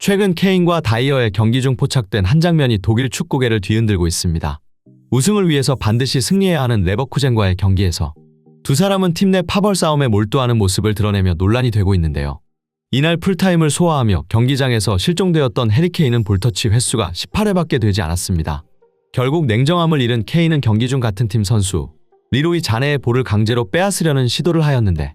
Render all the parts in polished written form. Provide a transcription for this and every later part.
최근 케인과 다이어의 경기 중 포착된 한 장면이 독일 축구계를 뒤흔들고 있습니다. 우승을 위해서 반드시 승리해야 하는 레버쿠젠과의 경기에서 두 사람은 팀 내 파벌 싸움에 몰두하는 모습을 드러내며 논란이 되고 있는데요. 이날 풀타임을 소화하며 경기장에서 실종되었던 해리 케인은 볼터치 횟수가 18회밖에 되지 않았습니다. 결국 냉정함을 잃은 케인은 경기 중 같은 팀 선수 리로이 자네의 볼을 강제로 빼앗으려는 시도를 하였는데,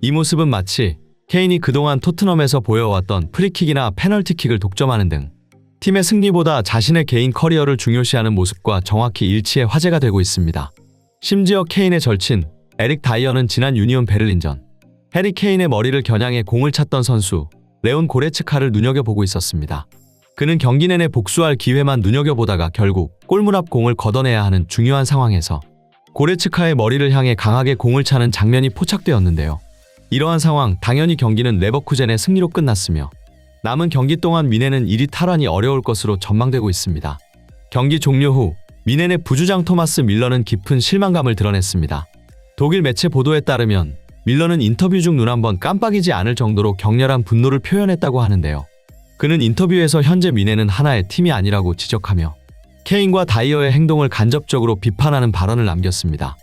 이 모습은 마치 케인이 그동안 토트넘에서 보여왔던 프리킥이나 페널티킥을 독점하는 등 팀의 승리보다 자신의 개인 커리어를 중요시하는 모습과 정확히 일치해 화제가 되고 있습니다. 심지어 케인의 절친 에릭 다이어는 지난 유니온 베를린전 해리 케인의 머리를 겨냥해 공을 찼던 선수 레온 고레츠카를 눈여겨보고 있었습니다. 그는 경기 내내 복수할 기회만 눈여겨보다가 결국 골문 앞 공을 걷어내야 하는 중요한 상황에서 고레츠카의 머리를 향해 강하게 공을 차는 장면이 포착되었는데요. 이러한 상황, 당연히 경기는 레버쿠젠의 승리로 끝났으며 남은 경기 동안 미넨은 1위 탈환이 어려울 것으로 전망되고 있습니다. 경기 종료 후 미넨의 부주장 토마스 밀러는 깊은 실망감을 드러냈습니다. 독일 매체 보도에 따르면 밀러는 인터뷰 중 눈 한번 깜빡이지 않을 정도로 격렬한 분노를 표현했다고 하는데요. 그는 인터뷰에서 현재 미넨은 하나의 팀이 아니라고 지적하며 케인과 다이어의 행동을 간접적으로 비판하는 발언을 남겼습니다.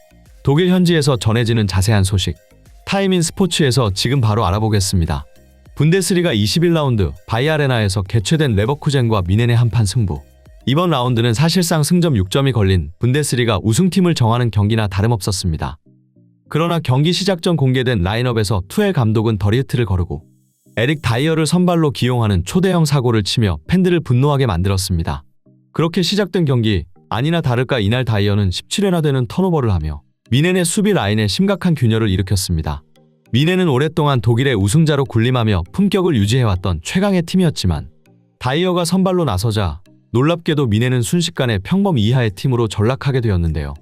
독일 현지에서 전해지는 자세한 소식, 타임인 스포츠에서 지금 바로 알아보겠습니다. 분데스리가 21라운드 바이아레나에서 개최된 레버쿠젠과 미넨의 한판 승부. 이번 라운드는 사실상 승점 6점이 걸린 분데스리가 우승팀을 정하는 경기나 다름없었습니다. 그러나 경기 시작 전 공개된 라인업에서 투엘 감독은 더리흐트를 거르고 에릭 다이어를 선발로 기용하는 초대형 사고를 치며 팬들을 분노하게 만들었습니다. 그렇게 시작된 경기, 아니나 다를까 이날 다이어는 17회나 되는 턴오버를 하며 미넨의 수비 라인에 심각한 균열을 일으켰습니다. 미넨은 오랫동안 독일의 우승자로 군림하며 품격을 유지해왔던 최강의 팀이었지만 다이어가 선발로 나서자 놀랍게도 미넨은 순식간에 평범 이하의 팀으로 전락하게 되었는데요.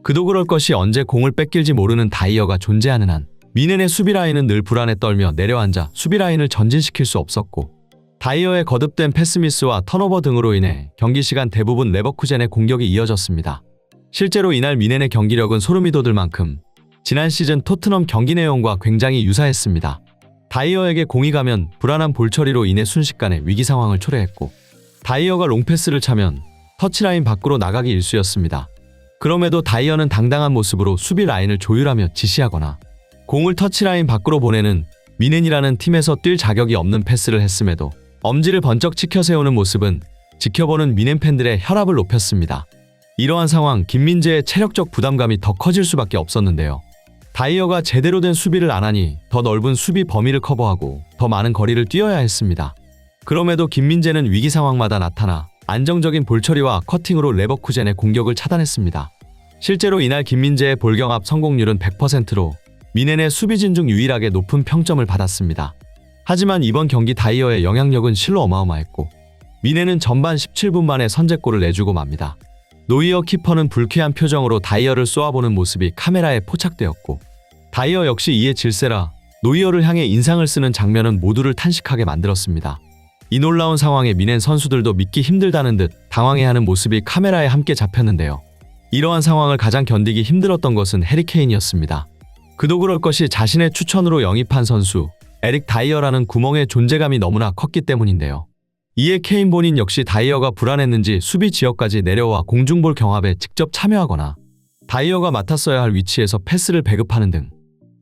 그도 그럴 것이 언제 공을 뺏길지 모르는 다이어가 존재하는 한 미넨의 수비 라인은 늘 불안에 떨며 내려앉아 수비 라인을 전진시킬 수 없었고, 다이어의 거듭된 패스미스와 턴오버 등으로 인해 경기 시간 대부분 레버쿠젠의 공격이 이어졌습니다. 실제로 이날 미넨의 경기력은 소름이 돋을 만큼 지난 시즌 토트넘 경기 내용과 굉장히 유사했습니다. 다이어에게 공이 가면 불안한 볼 처리로 인해 순식간에 위기 상황을 초래했고, 다이어가 롱패스를 차면 터치라인 밖으로 나가기 일쑤였습니다. 그럼에도 다이어는 당당한 모습으로 수비 라인을 조율하며 지시하거나 공을 터치라인 밖으로 보내는 미넨이라는 팀에서 뛸 자격이 없는 패스를 했음에도 엄지를 번쩍 치켜 세우는 모습은 지켜보는 미넨 팬들의 혈압을 높였습니다. 이러한 상황, 김민재의 체력적 부담감이 더 커질 수밖에 없었는데요. 다이어가 제대로 된 수비를 안 하니 더 넓은 수비 범위를 커버하고 더 많은 거리를 뛰어야 했습니다. 그럼에도 김민재는 위기 상황마다 나타나 안정적인 볼처리와 커팅으로 레버쿠젠의 공격을 차단했습니다. 실제로 이날 김민재의 볼경합 성공률은 100%로 미넨의 수비진 중 유일하게 높은 평점을 받았습니다. 하지만 이번 경기 다이어의 영향력은 실로 어마어마했고 미넨은 전반 17분 만에 선제골을 내주고 맙니다. 노이어 키퍼는 불쾌한 표정으로 다이어를 쏘아보는 모습이 카메라에 포착되었고, 다이어 역시 이에 질세라 노이어를 향해 인상을 쓰는 장면은 모두를 탄식하게 만들었습니다. 이 놀라운 상황에 미넨 선수들도 믿기 힘들다는 듯 당황해하는 모습이 카메라에 함께 잡혔는데요. 이러한 상황을 가장 견디기 힘들었던 것은 해리 케인이었습니다. 그도 그럴 것이 자신의 추천으로 영입한 선수 에릭 다이어라는 구멍의 존재감이 너무나 컸기 때문인데요. 이에 케인 본인 역시 다이어가 불안했는지 수비 지역까지 내려와 공중볼 경합에 직접 참여하거나 다이어가 맡았어야 할 위치에서 패스를 배급하는 등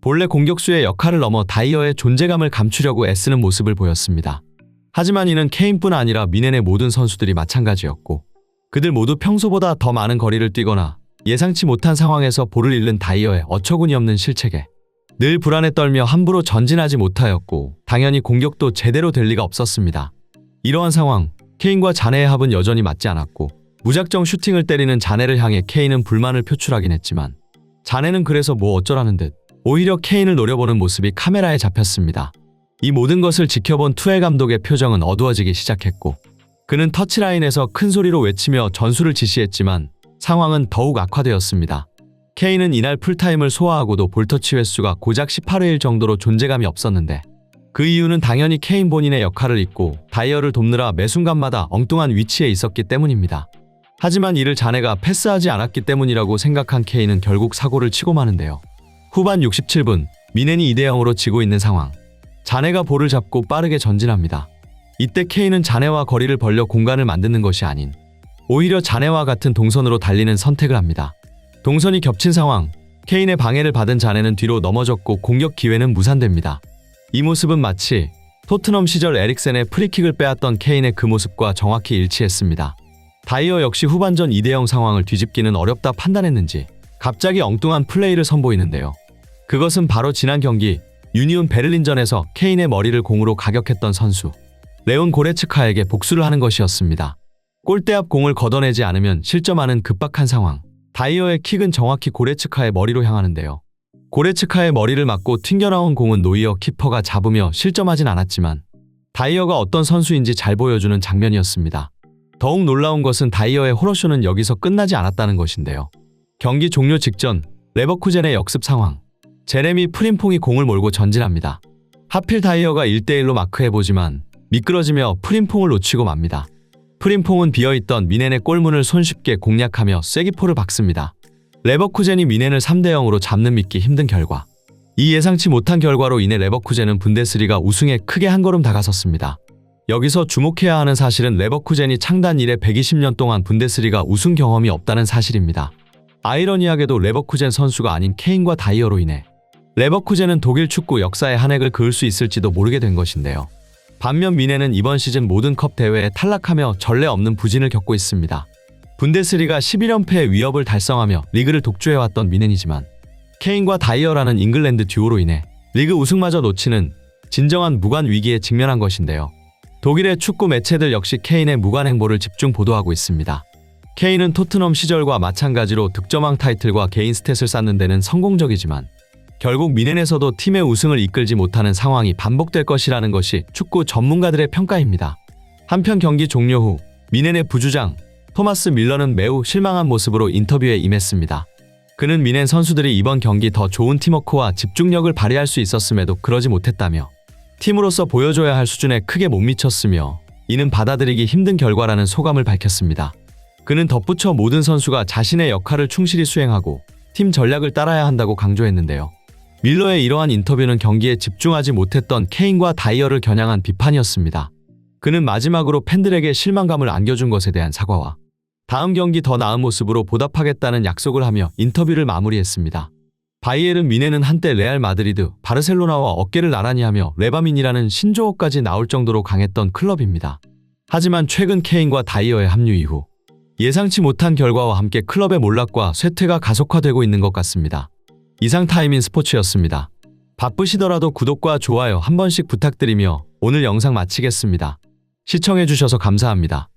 본래 공격수의 역할을 넘어 다이어의 존재감을 감추려고 애쓰는 모습을 보였습니다. 하지만 이는 케인뿐 아니라 미넨의 모든 선수들이 마찬가지였고, 그들 모두 평소보다 더 많은 거리를 뛰거나 예상치 못한 상황에서 볼을 잃는 다이어의 어처구니 없는 실책에 늘 불안에 떨며 함부로 전진하지 못하였고, 당연히 공격도 제대로 될 리가 없었습니다. 이러한 상황, 케인과 자네의 합은 여전히 맞지 않았고 무작정 슈팅을 때리는 자네를 향해 케인은 불만을 표출하긴 했지만 자네는 그래서 뭐 어쩌라는 듯 오히려 케인을 노려보는 모습이 카메라에 잡혔습니다. 이 모든 것을 지켜본 투엘 감독의 표정은 어두워지기 시작했고, 그는 터치라인에서 큰 소리로 외치며 전술을 지시했지만 상황은 더욱 악화되었습니다. 케인은 이날 풀타임을 소화하고도 볼터치 횟수가 고작 18회일 정도로 존재감이 없었는데, 그 이유는 당연히 케인 본인의 역할을 잊고 다이어를 돕느라 매 순간마다 엉뚱한 위치에 있었기 때문입니다. 하지만 이를 자네가 패스하지 않았기 때문이라고 생각한 케인은 결국 사고를 치고 마는데요. 후반 67분, 미넨이 2대0으로 지고 있는 상황. 자네가 볼을 잡고 빠르게 전진합니다. 이때 케인은 자네와 거리를 벌려 공간을 만드는 것이 아닌 오히려 자네와 같은 동선으로 달리는 선택을 합니다. 동선이 겹친 상황, 케인의 방해를 받은 자네는 뒤로 넘어졌고 공격 기회는 무산됩니다. 이 모습은 마치 토트넘 시절 에릭센의 프리킥을 빼앗던 케인의 그 모습과 정확히 일치했습니다. 다이어 역시 후반전 2대0 상황을 뒤집기는 어렵다 판단했는지 갑자기 엉뚱한 플레이를 선보이는데요. 그것은 바로 지난 경기 유니온 베를린전에서 케인의 머리를 공으로 가격했던 선수 레온 고레츠카에게 복수를 하는 것이었습니다. 골대 앞 공을 걷어내지 않으면 실점하는 급박한 상황. 다이어의 킥은 정확히 고레츠카의 머리로 향하는데요. 고레츠카의 머리를 맞고 튕겨나온 공은 노이어 키퍼가 잡으며 실점하진 않았지만 다이어가 어떤 선수인지 잘 보여주는 장면이었습니다. 더욱 놀라운 것은 다이어의 호러쇼는 여기서 끝나지 않았다는 것인데요. 경기 종료 직전 레버쿠젠의 역습 상황. 제레미 프림퐁이 공을 몰고 전진합니다. 하필 다이어가 1대1로 마크해보지만 미끄러지며 프림퐁을 놓치고 맙니다. 프림퐁은 비어있던 미넨의 골문을 손쉽게 공략하며 쐐기포를 박습니다. 레버쿠젠이 미넨을 3대0으로 잡는 믿기 힘든 결과. 이 예상치 못한 결과로 인해 레버쿠젠은 분데스리가 우승에 크게 한 걸음 다가섰습니다. 여기서 주목해야 하는 사실은 레버쿠젠이 창단 이래 120년 동안 분데스리가 우승 경험이 없다는 사실입니다. 아이러니하게도 레버쿠젠 선수가 아닌 케인과 다이어로 인해 레버쿠젠은 독일 축구 역사의 한 획을 그을 수 있을지도 모르게 된 것인데요. 반면 미넨은 이번 시즌 모든 컵 대회에 탈락하며 전례 없는 부진을 겪고 있습니다. 분데스리가 11연패의 위협을 달성하며 리그를 독주해왔던 미넨이지만 케인과 다이어라는 잉글랜드 듀오로 인해 리그 우승마저 놓치는 진정한 무관 위기에 직면한 것인데요. 독일의 축구 매체들 역시 케인의 무관 행보를 집중 보도하고 있습니다. 케인은 토트넘 시절과 마찬가지로 득점왕 타이틀과 개인 스탯을 쌓는 데는 성공적이지만 결국 미넨에서도 팀의 우승을 이끌지 못하는 상황이 반복될 것이라는 것이 축구 전문가들의 평가입니다. 한편 경기 종료 후 미넨의 부주장 토마스 밀러는 매우 실망한 모습으로 인터뷰에 임했습니다. 그는 미넨 선수들이 이번 경기 더 좋은 팀워크와 집중력을 발휘할 수 있었음에도 그러지 못했다며 팀으로서 보여줘야 할 수준에 크게 못 미쳤으며 이는 받아들이기 힘든 결과라는 소감을 밝혔습니다. 그는 덧붙여 모든 선수가 자신의 역할을 충실히 수행하고 팀 전략을 따라야 한다고 강조했는데요. 밀러의 이러한 인터뷰는 경기에 집중하지 못했던 케인과 다이어를 겨냥한 비판이었습니다. 그는 마지막으로 팬들에게 실망감을 안겨준 것에 대한 사과와 다음 경기 더 나은 모습으로 보답하겠다는 약속을 하며 인터뷰를 마무리했습니다. 바이에른 뮌헨은 한때 레알 마드리드, 바르셀로나와 어깨를 나란히 하며 레바민이라는 신조어까지 나올 정도로 강했던 클럽입니다. 하지만 최근 케인과 다이어의 합류 이후 예상치 못한 결과와 함께 클럽의 몰락과 쇠퇴가 가속화되고 있는 것 같습니다. 이상 타임인 스포츠였습니다. 바쁘시더라도 구독과 좋아요 한 번씩 부탁드리며 오늘 영상 마치겠습니다. 시청해주셔서 감사합니다.